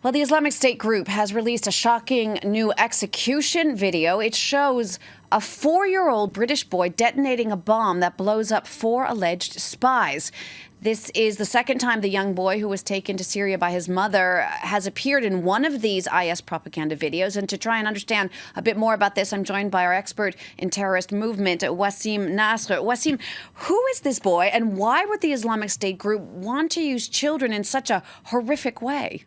Well, the Islamic State group has released a shocking new execution video. It shows a 4-year-old British boy detonating a bomb that blows up 4 alleged spies. This is the second time the young boy, who was taken to Syria by his mother, has appeared in one of these IS propaganda videos. And to try and understand a bit more about this, I'm joined by our expert in terrorist movement, Wasim Nasr. Wasim, who is this boy and why would the Islamic State group want to use children in such a horrific way?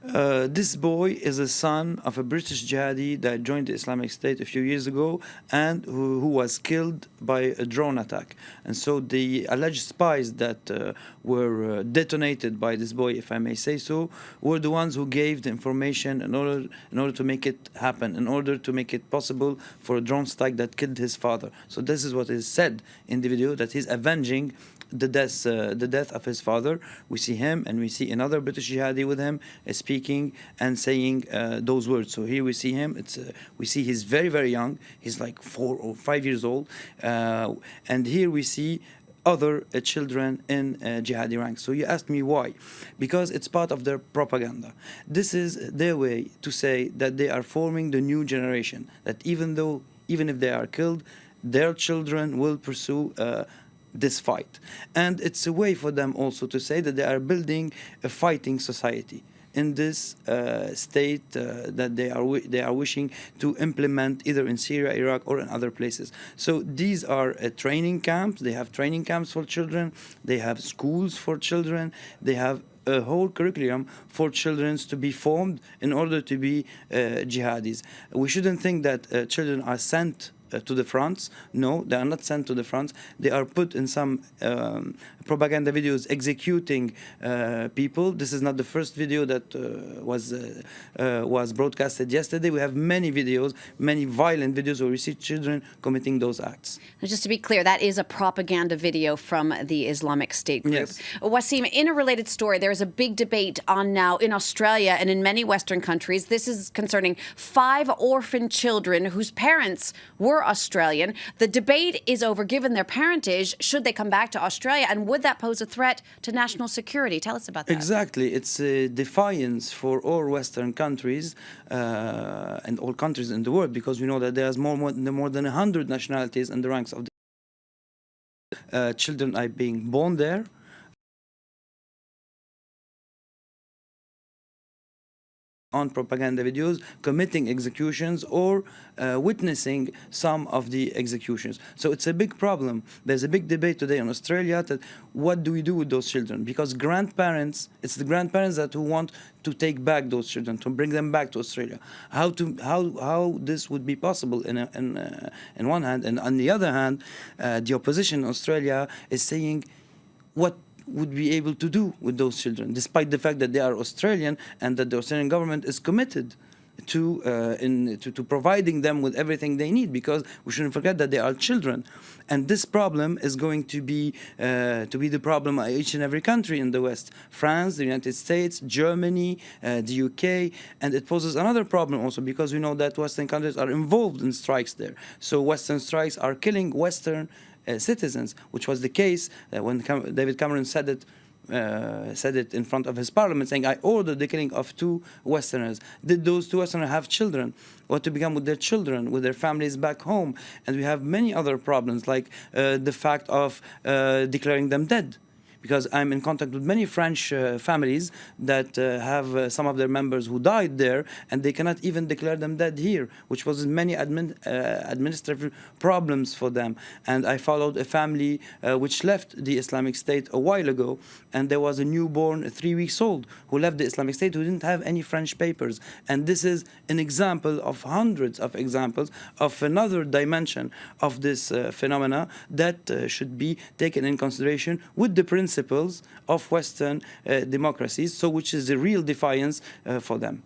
This boy is a son of a British jihadi that joined the Islamic State a few years ago and who was killed by a drone attack. And so the alleged spies that were detonated by this boy, if I may say so, were the ones who gave the information in order to make it happen, in order to make it possible for a drone strike that killed his father. So this is what is said in the video, that he's avenging the death of his father. We see him and we see another British jihadi with him speaking and saying those words. So here we see him. We see he's very, very young. He's like 4 or 5 years old. And here we see other children in jihadi ranks. So you asked me why. Because it's part of their propaganda. This is their way to say that they are forming the new generation, that even if they are killed, their children will pursue this fight. And it's a way for them also to say that they are building a fighting society in this state that they are wishing to implement either in Syria, Iraq, or in other places. So these are training camps. They have training camps for children. They have schools for children. They have a whole curriculum for children to be formed in order to be jihadis. We shouldn't think that children are sent to the fronts. No, they are not sent to the fronts. They are put in some propaganda videos executing people. This is not the first video that was broadcasted yesterday. We have many videos, many violent videos where we see children committing those acts. Now, just to be clear, that is a propaganda video from the Islamic State group. Yes. Wasim, in a related story, there's a big debate on now in Australia and in many Western countries. This is concerning 5 orphan children whose parents were Australian. The debate is over, given their parentage, should they come back to Australia, and would that pose a threat to national security? Tell us about that. Exactly. It's a defiance for all Western countries and all countries in the world, because we know that there's more than 100 nationalities in the ranks of the children are being born there. On propaganda videos, committing executions or witnessing some of the executions. So it's a big problem. There's a big debate today in Australia that what do we do with those children? Because grandparents, it's the grandparents that who want to take back those children, to bring them back to Australia. How this would be possible in one hand, and on the other hand, the opposition in Australia is saying what would be able to do with those children, despite the fact that they are Australian and that the Australian government is committed to providing them with everything they need, because we shouldn't forget that they are children. And this problem is going to be the problem of each and every country in the West: France, the United States, Germany, the UK. And it poses another problem also, because we know that Western countries are involved in strikes there. So Western strikes are killing Western citizens, which was the case when David Cameron said it in front of his parliament, saying, I ordered the killing of 2 Westerners. Did those 2 Westerners have children? What to become with their children, with their families back home? And we have many other problems, like the fact of declaring them dead. Because I'm in contact with many French families that have some of their members who died there, and they cannot even declare them dead here, which was many administrative problems for them. And I followed a family which left the Islamic State a while ago, and there was a newborn 3 weeks old who left the Islamic State who didn't have any French papers. And this is an example of hundreds of examples of another dimension of this phenomena that should be taken in consideration with the principles of Western democracies, so which is a real defiance for them.